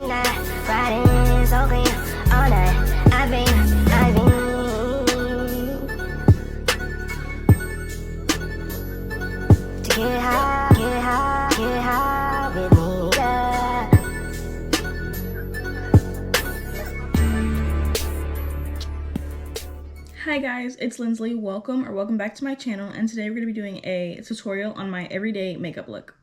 Riding so clean all night. I've been to get high, get high with me, yeah. Hi guys, it's Lindsley. Welcome back to my channel, and today we're going to be doing a tutorial on my everyday makeup look.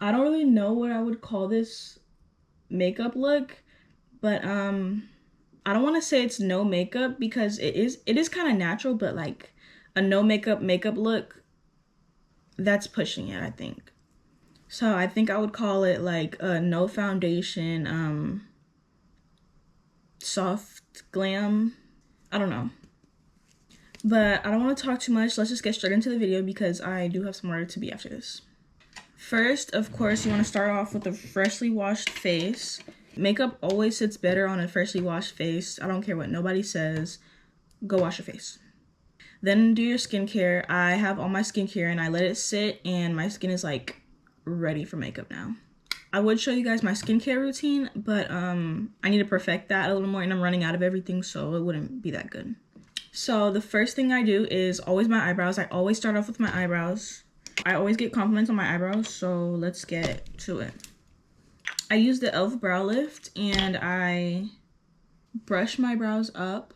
I don't really know what I would call this makeup look, but I don't want to say it's no makeup because it is kind of natural, but like a no makeup look, that's pushing it, I think. So I think I would call it like a no foundation, soft glam. I don't know. But I don't want to talk too much. Let's just get straight into the video because I do have some more to be after this. First, of course, you want to start off with a freshly washed face. Makeup always sits better on a freshly washed face. I don't care what nobody says. Go wash your face. Then do your skincare. I have all my skincare and I let it sit, and my skin is like ready for makeup now. I would show you guys my skincare routine, but I need to perfect that a little more, and I'm running out of everything, so it wouldn't be that good. So the first thing I do is always my eyebrows. I always start off with my eyebrows. I always get compliments on my eyebrows, so let's get to it. I use the e.l.f. brow lift and I brush my brows up.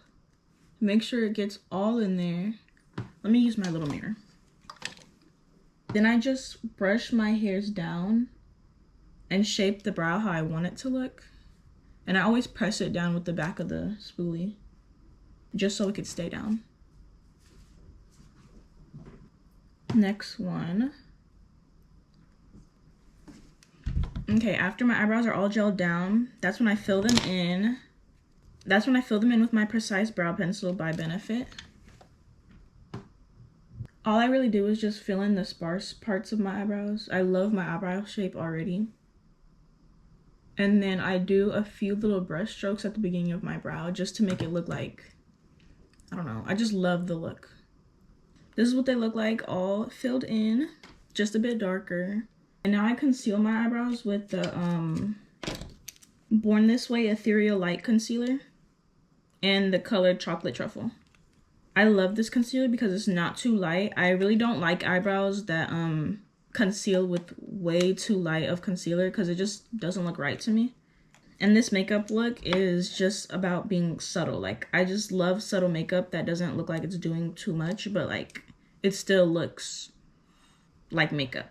Make sure it gets all in there. Let me use my little mirror. Then I just brush my hairs down and shape the brow how I want it to look. And I always press it down with the back of the spoolie, just so it could stay down. Next one. Okay, after my eyebrows are all gelled down, that's when I fill them in. That's when I fill them in with my Precise Brow Pencil by Benefit. All I really do is just fill in the sparse parts of my eyebrows. I love my eyebrow shape already. And then I do a few little brush strokes at the beginning of my brow just to make it look like, I don't know, I just love the look. This is what they look like all filled in, just a bit darker. And now I conceal my eyebrows with the Born This Way Ethereal Light Concealer and the color Chocolate Truffle. I love this concealer because it's not too light. I really don't like eyebrows that conceal with way too light of concealer because it just doesn't look right to me. And this makeup look is just about being subtle. Like, I just love subtle makeup that doesn't look like it's doing too much, but like it still looks like makeup.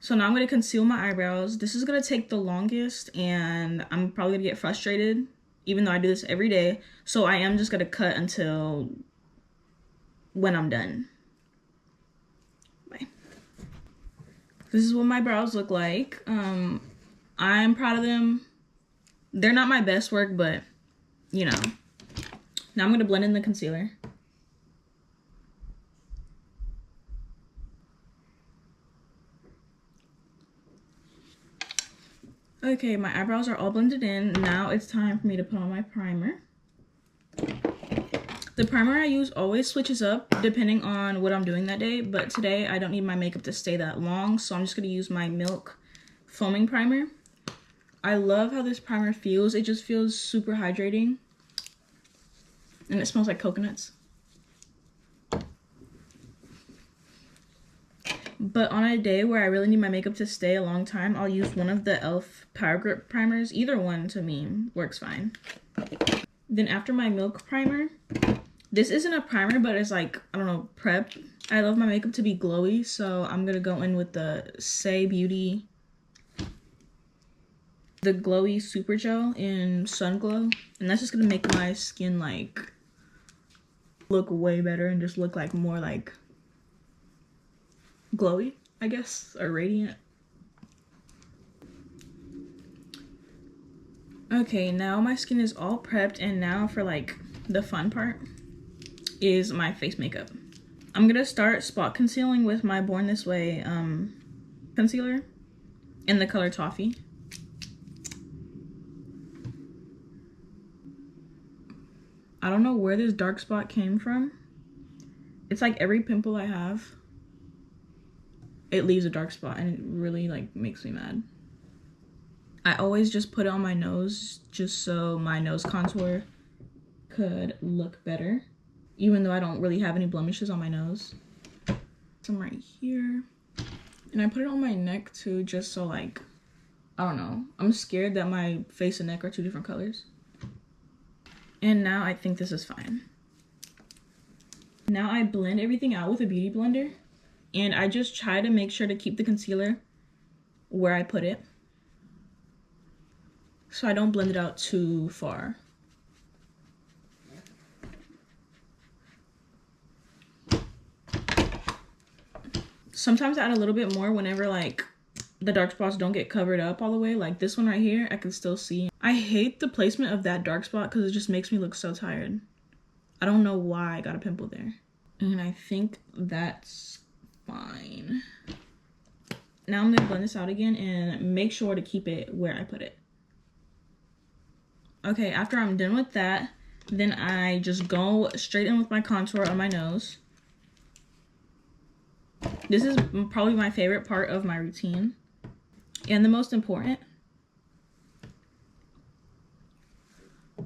So now I'm going to conceal my eyebrows. This is going to take the longest and I'm probably going to get frustrated even though I do this every day. So I am just going to cut until when I'm done. Bye. This is what my brows look like. I'm proud of them. They're not my best work, but you know. Now I'm going to blend in the concealer. Okay, my eyebrows are all blended in. Now it's time for me to put on my primer. The primer I use always switches up depending on what I'm doing that day, but today I don't need my makeup to stay that long, so I'm just going to use my Milk Foaming Primer. I love how this primer feels. It just feels super hydrating. And it smells like coconuts. But on a day where I really need my makeup to stay a long time, I'll use one of the e.l.f. Power Grip primers. Either one, to me, works fine. Then after my Milk Primer, this isn't a primer, but it's like, I don't know, prep. I love my makeup to be glowy, so I'm going to go in with the Saie Beauty, the Glowy Super Gel in Sun Glow. And that's just going to make my skin, like, look way better and just look like more, like, glowy, I guess, or radiant. Okay, now my skin is all prepped, and now for like the fun part is my face makeup. I'm gonna start spot concealing with my Born This Way concealer in the color Toffee. I don't know where this dark spot came from. It's like every pimple I have, it leaves a dark spot, and it really like makes me mad. I always just put it on my nose just so my nose contour could look better, even though I don't really have any blemishes on my nose. Some right here. And I put it on my neck too, just so like, I don't know. I'm scared that my face and neck are two different colors. And now I think this is fine. Now I blend everything out with a beauty blender. And I just try to make sure to keep the concealer where I put it, so I don't blend it out too far. Sometimes I add a little bit more whenever like the dark spots don't get covered up all the way. Like this one right here, I can still see. I hate the placement of that dark spot because it just makes me look so tired. I don't know why I got a pimple there. And I think that's fine. Now I'm gonna blend this out again and make sure to keep it where I put it. Okay, after I'm done with that, then I just go straight in with my contour on my nose. This is probably my favorite part of my routine and the most important.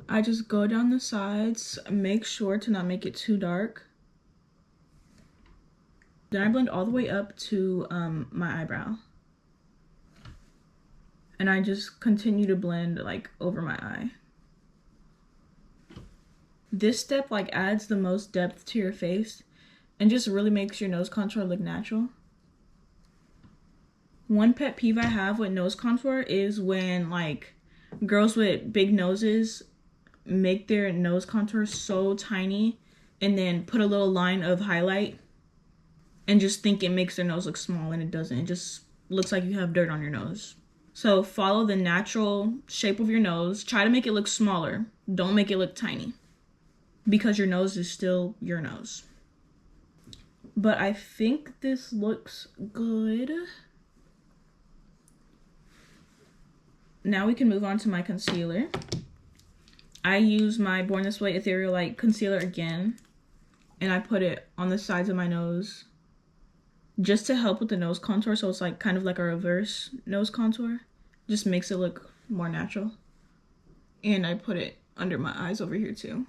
I just go down the sides, make sure to not make it too dark. Then I blend all the way up to my eyebrow. And I just continue to blend like over my eye. This step like adds the most depth to your face and just really makes your nose contour look natural. One pet peeve I have with nose contour is when like girls with big noses make their nose contour so tiny and then put a little line of highlight and just think it makes their nose look small, and it doesn't. It just looks like you have dirt on your nose. So follow the natural shape of your nose. Try to make it look smaller. Don't make it look tiny, because your nose is still your nose. But I think this looks good. Now we can move on to my concealer. I use my Born This Way Ethereal Light Concealer again, and I put it on the sides of my nose just to help with the nose contour, so it's like kind of like a reverse nose contour. Just makes it look more natural. And I put it under my eyes over here too.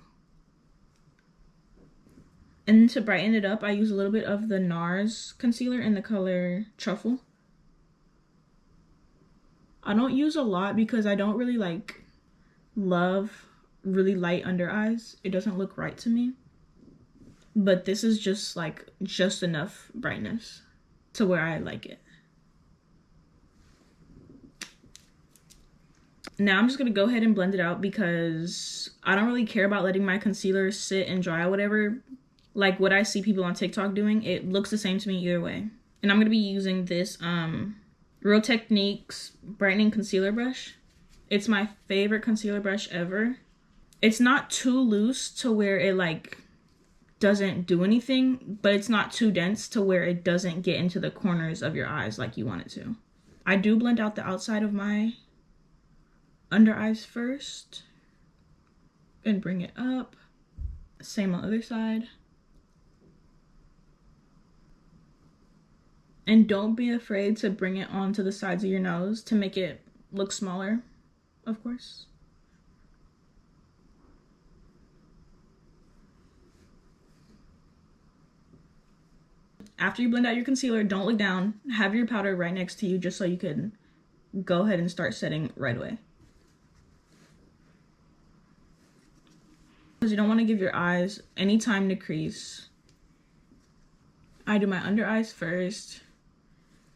And to brighten it up, I use a little bit of the NARS concealer in the color Truffle. I don't use a lot because I don't really like love really light under eyes. It doesn't look right to me. But this is just like just enough brightness to where I like it. Now I'm just gonna go ahead and blend it out because I don't really care about letting my concealer sit and dry or whatever. Like what I see people on TikTok doing, it looks the same to me either way. And I'm gonna be using this Real Techniques brightening concealer brush. It's my favorite concealer brush ever. It's not too loose to where it like doesn't do anything, but it's not too dense to where it doesn't get into the corners of your eyes like you want it to. I do blend out the outside of my under eyes first and bring it up. Same on the other side. And don't be afraid to bring it onto the sides of your nose to make it look smaller, of course. After you blend out your concealer, don't look down. Have your powder right next to you just so you can go ahead and start setting right away. Because you don't want to give your eyes any time to crease. I do my under eyes first,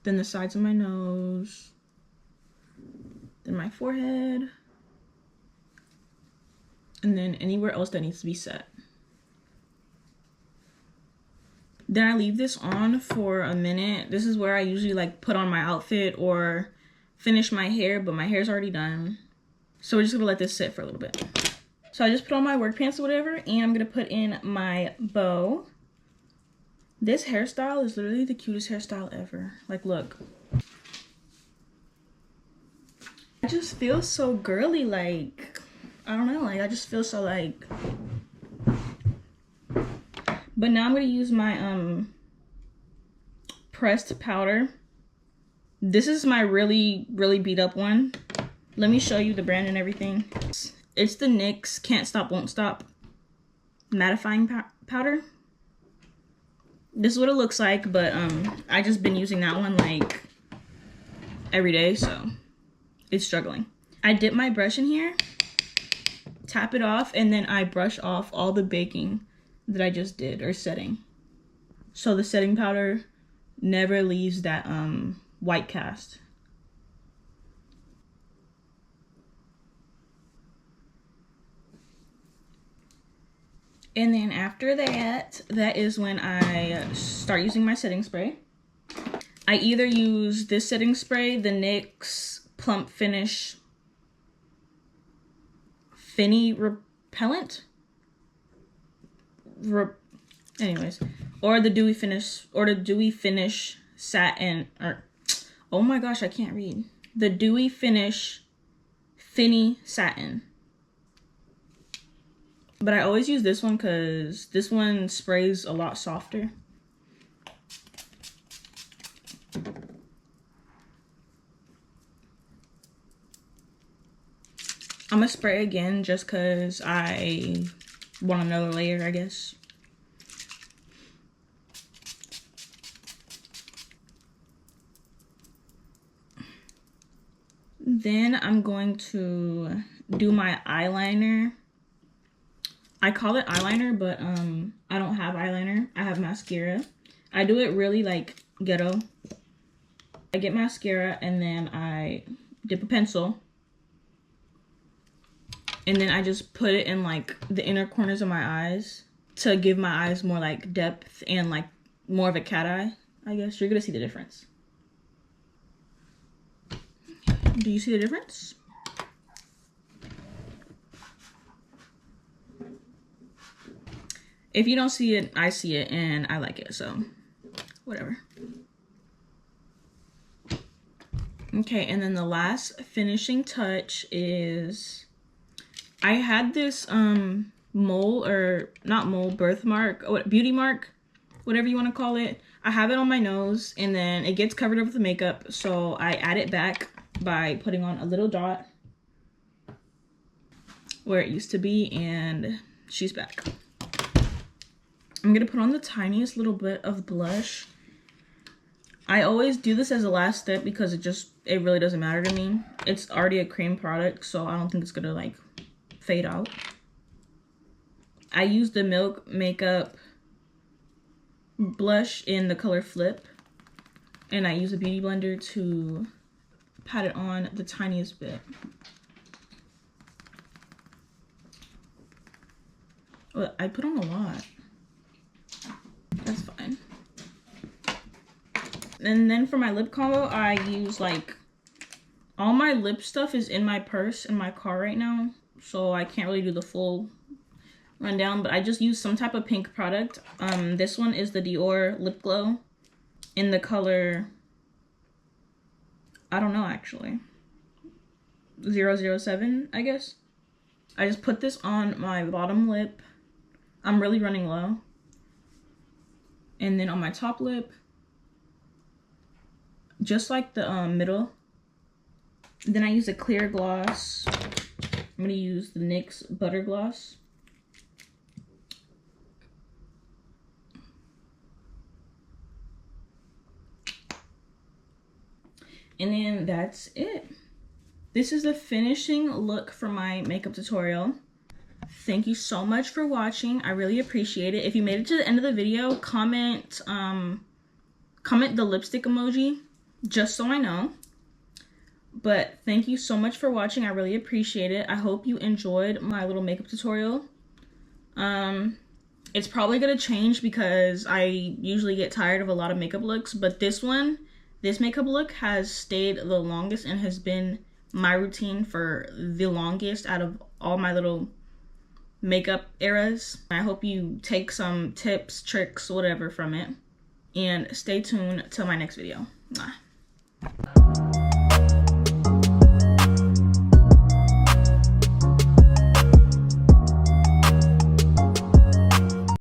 then the sides of my nose, then my forehead, and then anywhere else that needs to be set. Then I leave this on for a minute. This is where I usually like put on my outfit or finish my hair, but my hair's already done. So we're just gonna let this sit for a little bit. So I just put on my work pants or whatever, and I'm gonna put in my bow. This hairstyle is literally the cutest hairstyle ever. Like, look. I just feel so girly, like, I don't know, like I just feel so like But now I'm going to use my pressed powder. This is my really beat up one. Let me show you the brand and everything. It's the NYX Can't Stop Won't Stop mattifying powder. This is what it looks like, but I just been using that one like every day, so it's struggling. I dip my brush in here, tap it off, and then I brush off all the baking that I just did, or setting. So the setting powder never leaves that white cast. And then after that, that is when I start using my setting spray. I either use this setting spray, the NYX Plump Finish Finny Repellent. Anyways, or the Dewy Finish Satin, or oh my gosh, I can't read. The Dewy Finish Finny Satin. But I always use this one because this one sprays a lot softer. I'm gonna spray again just because I want another layer, I guess. Then I'm going to do my eyeliner. I call it eyeliner, but I don't have eyeliner. I have mascara. I do it really like ghetto. I get mascara and then I dip a pencil. And then I just put it in like the inner corners of my eyes to give my eyes more like depth and like more of a cat eye, I guess. You're gonna see the difference. Do you see the difference? If you don't see it, I see it and I like it, so whatever. Okay, and then the last finishing touch is I had this mole, or not mole, birthmark, beauty mark, whatever you want to call it. I have it on my nose and then it gets covered up with the makeup, so I add it back by putting on a little dot where it used to be, and she's back. I'm gonna put on the tiniest little bit of blush. I always do this as a last step because it really doesn't matter to me. It's already a cream product, so I don't think it's gonna like fade out. I use the Milk Makeup blush in the color Flip, and I use a beauty blender to pat it on the tiniest bit. Well, I put on a lot. That's fine. And then for my lip combo, I use like, all my lip stuff is in my purse in my car right now, so I can't really do the full rundown, but I just use some type of pink product. This one is the Dior Lip Glow in the color, I don't know actually, 007, I guess. I just put this on my bottom lip. I'm really running low. And then on my top lip, just like the middle. Then I use a clear gloss. I'm gonna use the NYX Butter Gloss. And then that's it. This is the finishing look for my makeup tutorial. Thank you so much for watching. I really appreciate it. If you made it to the end of the video, comment the lipstick emoji, just so I know. But thank you so much for watching. I really appreciate it. I hope you enjoyed my little makeup tutorial. It's probably gonna change because I usually get tired of a lot of makeup looks, but this makeup look has stayed the longest and has been my routine for the longest out of all my little makeup eras. I hope you take some tips, tricks, whatever from it, and stay tuned till my next video. Mwah.